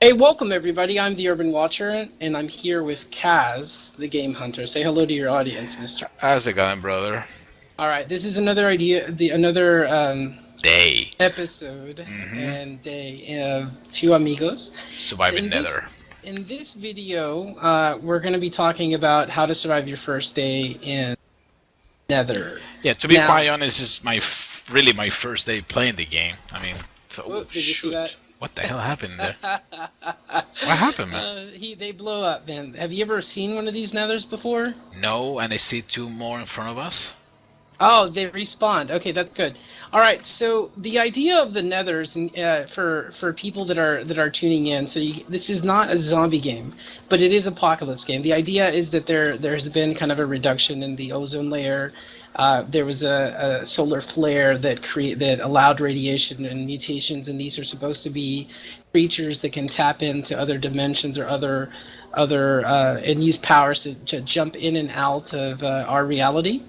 Hey, welcome everybody. I'm the Urban Watcher, and I'm here with Kaz, the Game Hunter. Say hello to your audience, Mister. How's it going, brother? All right, this is another another Day. episode Mm-hmm. and day of Two Amigos. Surviving In this Nether. in this video, we're going to be talking about how to survive your first day in Nether. Yeah, to be Now, quite honest, it's really my first day playing the game. I mean, so oh, oh, did you see that? shoot. What the hell happened there? What happened, man? They blow up, man. Have you ever seen one of these Nethers before? No, and I see two more in front of us. Oh, they respawned. Okay, that's good. All right, so the idea of the Nethers, for people that are tuning in, this is not a zombie game, but it is apocalypse game. The idea is that there's been kind of a reduction in the ozone layer. There was a solar flare that allowed radiation and mutations, and these are supposed to be creatures that can tap into other dimensions or other and use powers to jump in and out of our reality.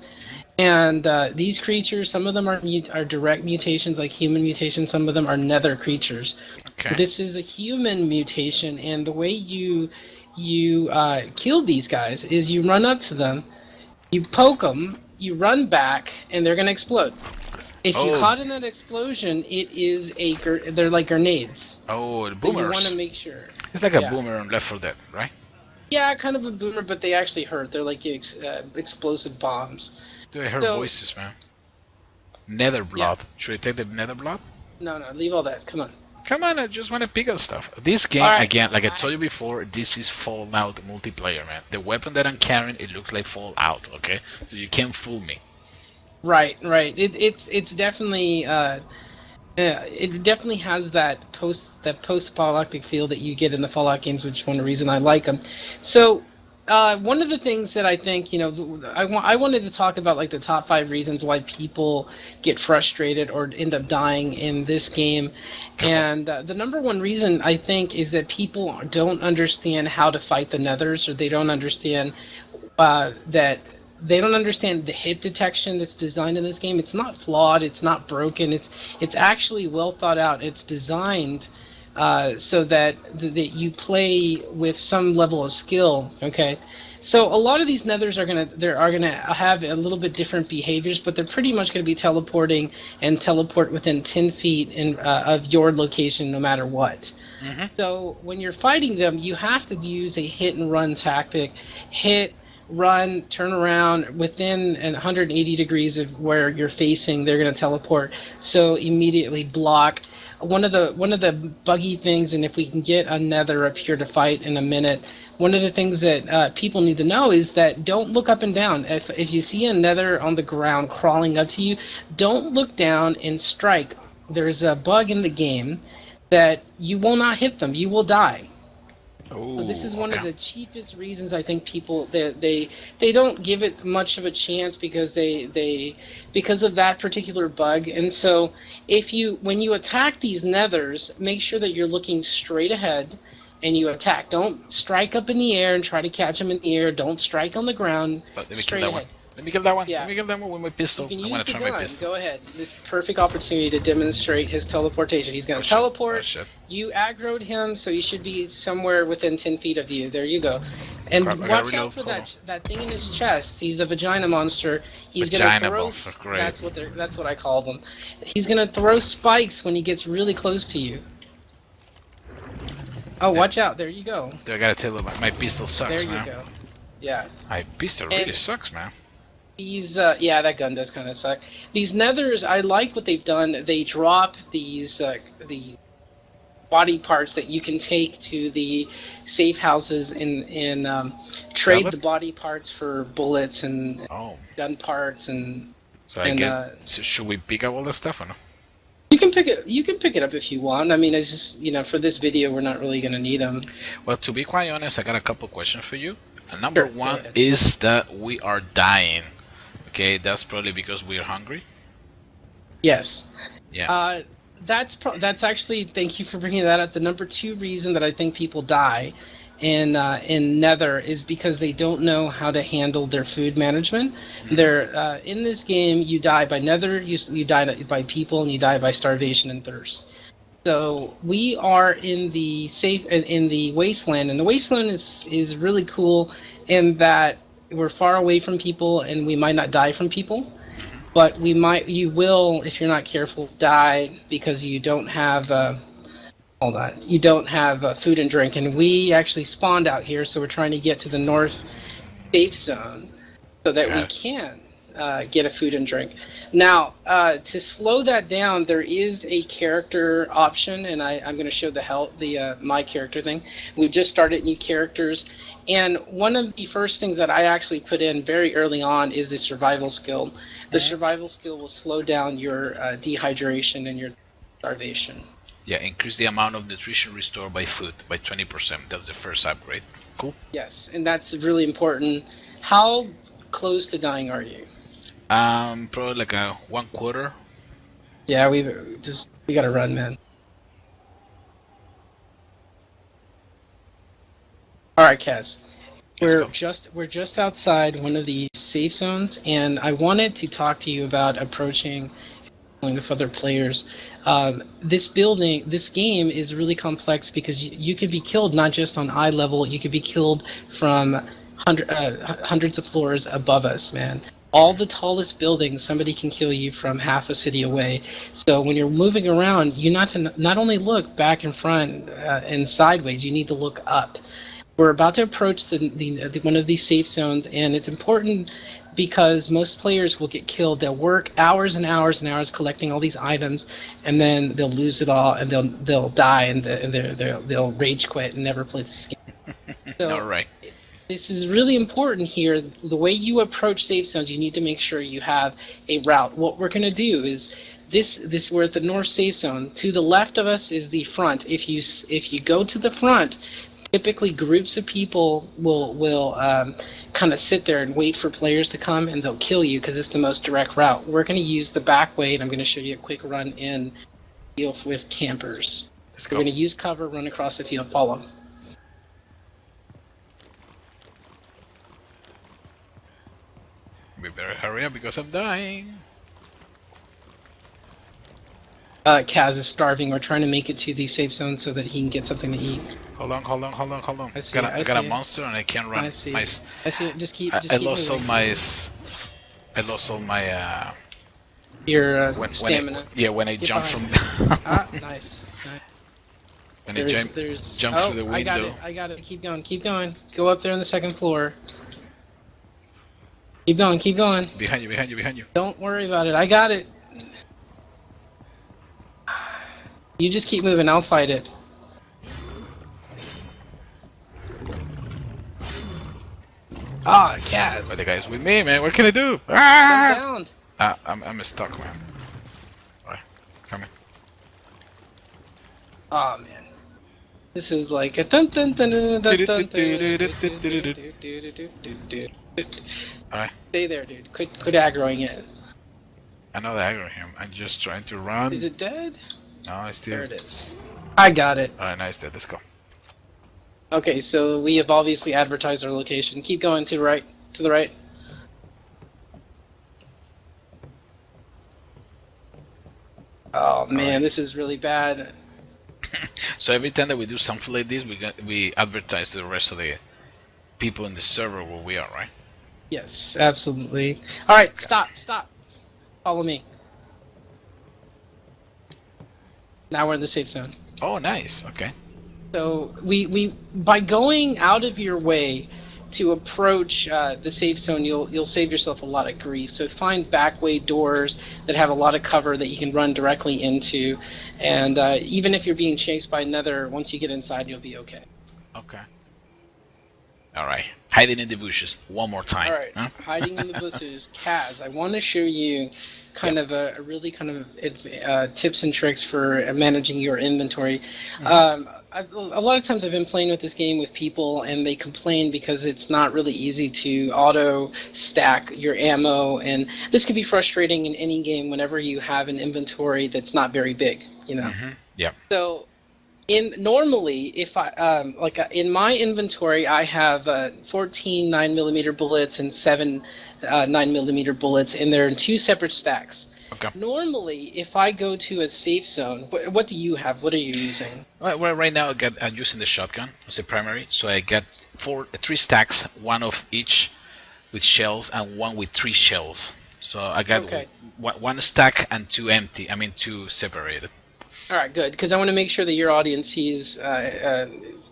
And these creatures, some of them are direct mutations, like human mutations. Some of them are nether creatures. Okay. This is a human mutation, and the way you kill these guys is you run up to them, you poke them, you run back, and they're gonna explode. If you Oh, caught in that explosion, they're like grenades. oh, the So you want boomers. to make sure. It's like a Yeah. boomer on Left 4 Dead, right? Yeah, kind of a boomer, but they actually hurt. They're like explosive bombs. Dude, I heard So voices, man. Nether yeah, blob. Should I take the nether blob? no, leave all that. Come on. Come on, I just want to pick up stuff. This game, All right. again, like I told you before, this is Fallout multiplayer, man. The weapon that I'm carrying, it looks like Fallout, okay? So you can't fool me. Right. It's definitely it definitely has that post-apocalyptic feel that you get in the Fallout games, which is one reason I like them. So one of the things that I think, I wanted to talk about like the top 5 reasons why people get frustrated or end up dying in this game. And the number one reason I think is that people don't understand how to fight the Nethers, or they don't understand that they don't understand the hit detection that's designed in this game. It's not flawed. It's not broken. It's actually well thought out. It's designed so that you play with some level of skill. Okay, so a lot of these Nethers are gonna have a little bit different behaviors, but they're pretty much gonna be teleporting and teleport within 10 feet of your location, no matter what. Mm-hmm. So when you're fighting them, you have to use a hit and run tactic. Hit, run, turn around within 180 degrees of where you're facing. They're going to teleport. So immediately block. One of the buggy things, and if we can get a Nether up here to fight in a minute, one of the things that people need to know is that don't look up and down. If you see a Nether on the ground crawling up to you, don't look down and strike. There's a bug in the game that you will not hit them. You will die. So this is Oh, one of okay. the cheapest reasons I think people they don't give it much of a chance because of that particular bug. And so when you attack these Nethers, make sure that you're looking straight ahead and you attack. Don't strike up in the air and try to catch them in the air. Don't strike on the ground. Let me kill Straight that one. ahead. Let me kill that one. Yeah. Let me kill that one with my You pistol. can I want use to the try my gun. pistol. Go ahead. This is a perfect opportunity to demonstrate his teleportation. He's going Oh to shit. Oh teleport. shit. You aggroed him, so you should be somewhere within 10 feet of you. There you go. And Crap, I gotta watch reload. out for Hold on. that thing in his chest. He's a vagina monster. He's going Vagina to throw. monster, great. That's what I call them. He's going to throw spikes when he gets really close to you. Oh, Yeah. watch out! There you go. Dude, I gotta tell you, my pistol sucks, There you man. go. Yeah. My pistol really And- sucks, man. Yeah, that gun does kind of suck. These Nethers, I like what they've done. They drop these body parts that you can take to the safe houses and trade Sell it? the body parts for bullets and Oh, gun parts, and so I guess so should we pick up all the stuff or no? you can pick it. You can pick it up if you want. I mean, it's just for this video, we're not really gonna need them. Well, to be quite honest, I got a couple questions for you. Number Sure, go one ahead. is that we are dying. Okay, that's probably because we're hungry. Yes. Yeah. That's actually, thank you for bringing that up. The number 2 reason that I think people die in Nether is because they don't know how to handle their food management. They're in this game, you die by Nether, you die by people, and you die by starvation and thirst. So we are in the wasteland, and the wasteland is really cool in that we're far away from people, and we might not die from people, Hmm. but you will, if you're not careful, die because you don't have hold on, you don't have food and drink, and we actually spawned out here, so we're trying to get to the north safe zone so that we Okay. can get a food and drink. Now, to slow that down, there is a character option, and I'm going to show the my character thing. We've just started new characters, and one of the first things that I actually put in very early on is the survival skill. The Hmm. survival skill will slow down your dehydration and your starvation. Yeah, increase the amount of nutrition restored by food by 20%. That's the first upgrade. Cool. Yes, and that's really important. How close to dying are you? Probably like a 1/4. Yeah, we gotta run, man. All right, Kaz. Let's go. We're just outside one of the safe zones, and I wanted to talk to you about approaching with other players. This game is really complex because you could be killed not just on eye level. You could be killed from hundreds of floors above us, man. All the tallest buildings, somebody can kill you from half a city away. So when you're moving around, you not only look back and front and sideways, you need to look up. We're about to approach one of these safe zones, and it's important because most players will get killed. They'll work hours and hours and hours collecting all these items, and then they'll lose it all, and they'll die, and they'll rage quit and never play this game. All So right. this is really important here. The way you approach safe zones, you need to make sure you have a route. What we're going to do is this we're at the north safe zone. To the left of us is the front. If you go to the front, typically groups of people will kind of sit there and wait for players to come, and they'll kill you because it's the most direct route. We're going to use the back way, and I'm going to show you a quick run in deal with campers. Let's We're go. going to use cover, run across the field, follow. We better hurry up because I'm dying. Kaz is starving. We're trying to make it to the safe zone so that he can get something to eat. Hold on, hold on, hold on, hold on. I see it, I I got a see it. monster and I can't run. I see. My, I see it. Just keep I lost all moving. I lost all my Your when stamina. when I Get jumped behind. from Ah, nice. when I jumped Oh, through the I got window. it. I got it. Keep going. Keep going. Go up there on the second floor. Keep going. Keep going. Behind you, behind you, behind you. Don't worry about it. I got it. You just keep moving. I'll fight it. Ah, Kaz. But the guy's with me, man. What can I do? Jump Ah! down. I'm stuck, man. Alright, coming. Oh man. This is like a dun dun dun dun dun dun dun. Alright, Stay there, dude. Quit aggroing it. I know that I got him. I'm just trying to run. Is it dead? No, it's There still. it is. I got it. Alright, nice. Dead. Let's go. Okay, so we have obviously advertised our location. Keep going to the right. To the right. Oh man, this is really bad. So every time that we do something like this, we advertise to the rest of the people in the server where we are, right? Yes, absolutely. All right, stop. Follow me. Now we're in the safe zone. Oh, nice. Okay. So we by going out of your way to approach the safe zone, you'll save yourself a lot of grief. So find backway doors that have a lot of cover that you can run directly into, and even if you're being chased by Nether, once you get inside, you'll be okay. Okay. All right. Hiding in the bushes one more time. All right, Huh? hiding in the bushes. Kaz, I want to show you kind of a really kind of tips and tricks for managing your inventory. A lot of times I've been playing with this game with people, and they complain because it's not really easy to auto stack your ammo, and this can be frustrating in any game whenever you have an inventory that's not very big, you know. Yeah. So normally, if in my inventory, I have 14 9mm bullets and 7 9mm bullets, and they're in two separate stacks. Okay. Normally, if I go to a safe zone, what do you have? What are you using? Well, right now I'm using the shotgun as a primary, so I got three stacks, one of each with shells and one with three shells. So I got Okay. one stack and two empty. I mean, two separated. All right, good. Because I want to make sure that your audience sees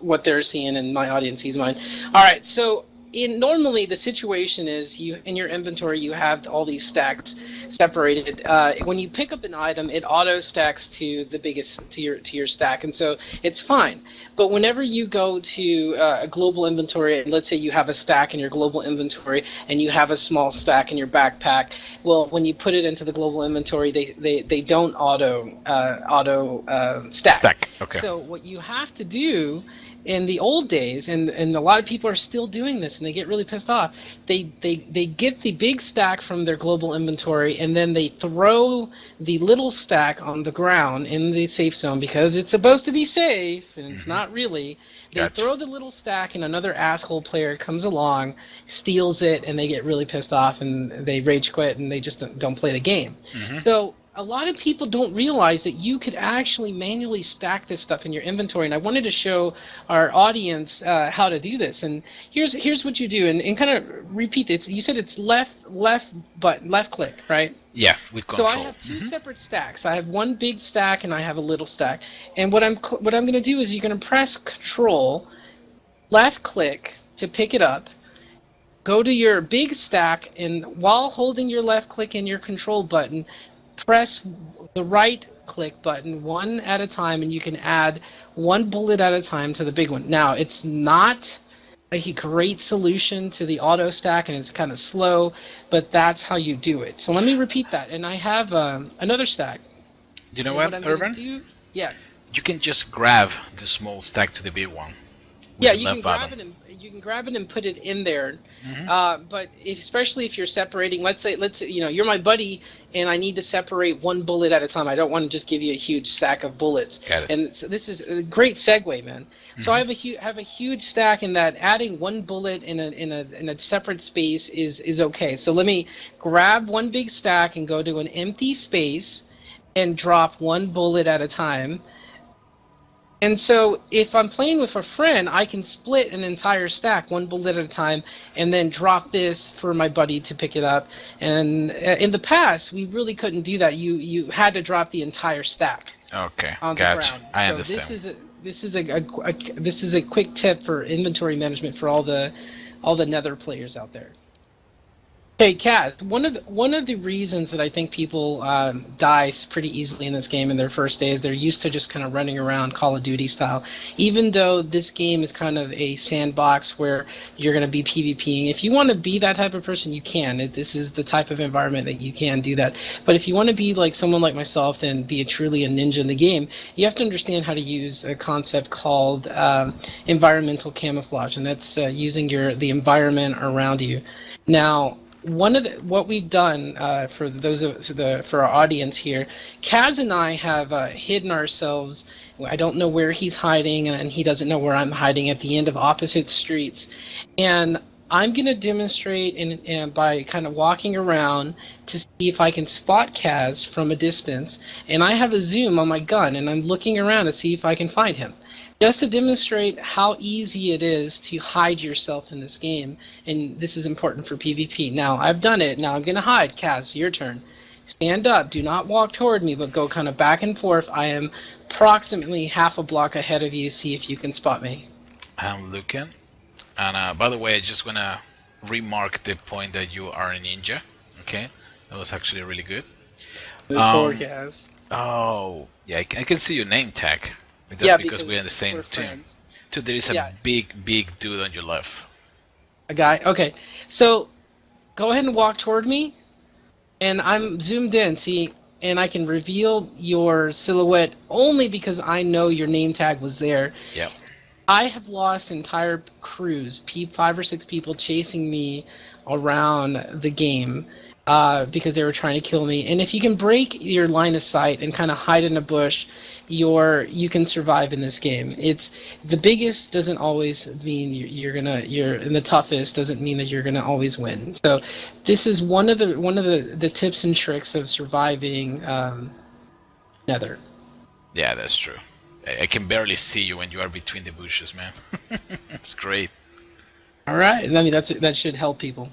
what they're seeing, and my audience sees mine. All right. So, normally the situation is you in your inventory you have all these stacks separated. When you pick up an item, it auto stacks to the biggest to your stack, and so it's fine. But whenever you go to a global inventory, and let's say you have a stack in your global inventory, and you have a small stack in your backpack, well, when you put it into the global inventory, they don't auto stack. Stack. Okay. So what you have to do in the old days, and a lot of people are still doing this, and they get really pissed off. They get the big stack from their global inventory, and then they throw the little stack on the ground in the safe zone because it's supposed to be safe, and it's not really. They Gotcha. throw the little stack, and another asshole player comes along, steals it, and they get really pissed off, and they rage quit, and they just don't play the game. So a lot of people don't realize that you could actually manually stack this stuff in your inventory, and I wanted to show our audience how to do this. And here's what you do, and kind of repeat this. You said it's left click, right? Yeah, with control. So I have two separate stacks. I have one big stack and I have a little stack. And what I'm going to do is you're going to press Control, left click to pick it up. Go to your big stack, and while holding your left click and your Control button, press the right click button one at a time, and you can add one bullet at a time to the big one. Now, it's not a great solution to the auto stack, and it's kind of slow, but that's how you do it. So let me repeat that. And I have another stack. You know And what, I'm gonna Urban? yeah. You can just grab the small stack to the big one. Yeah, you can grab it and put it in there. But especially if you're separating, let's say you're my buddy and I need to separate one bullet at a time. I don't want to just give you a huge stack of bullets. Got it. And so this is a great segue, man. So I have a huge stack, in that adding one bullet in a separate space is okay. So let me grab one big stack and go to an empty space and drop one bullet at a time. And so if I'm playing with a friend, I can split an entire stack, one bullet at a time, and then drop this for my buddy to pick it up. And in the past, we really couldn't do that. You had to drop the entire stack Okay, on the gotcha. ground. I So understand. this is a quick tip for inventory management for all the Nether players out there. Hey, Kaz, one of the reasons that I think people die pretty easily in this game in their first days, they're used to just kind of running around Call of Duty style. Even though this game is kind of a sandbox where you're going to be PvPing, if you want to be that type of person, you can. This is the type of environment that you can do that. But if you want to be like someone like myself and be truly a ninja in the game, you have to understand how to use a concept called environmental camouflage, and that's using the environment around you. Now, what we've done for our audience here, Kaz and I have hidden ourselves. I don't know where he's hiding, and he doesn't know where I'm hiding, at the end of opposite streets. And I'm going to demonstrate and by kind of walking around to see if I can spot Kaz from a distance. And I have a zoom on my gun, and I'm looking around to see if I can find him, just to demonstrate how easy it is to hide yourself in this game. And this is important for PvP. Now, I've done it. Now I'm going to hide. Kaz, your turn. Stand up. Do not walk toward me, but go kind of back and forth. I am approximately half a block ahead of you. See if you can spot me. I'm looking. And by the way, I just want to remark the point that you are a ninja. Okay? That was actually really good. Move forward, Kaz. Oh, yeah, I can see your name tag. That's Yeah, because we're in the same we're team. friends. Dude, there is a Yeah. big dude on your left. A guy? Okay. So, go ahead and walk toward me. And I'm zoomed in, see? And I can reveal your silhouette only because I know your name tag was there. Yep. I have lost entire crews, 5 or 6 people chasing me around the game. because they were trying to kill me. And if you can break your line of sight and kind of hide in a bush, you can survive in this game. It's the biggest doesn't always mean you're and the toughest doesn't mean that you're gonna always win. So this is one of the tips and tricks of surviving Nether. Yeah, that's true. I can barely see you when you are between the bushes, man. It's great. All right, I mean that should help people.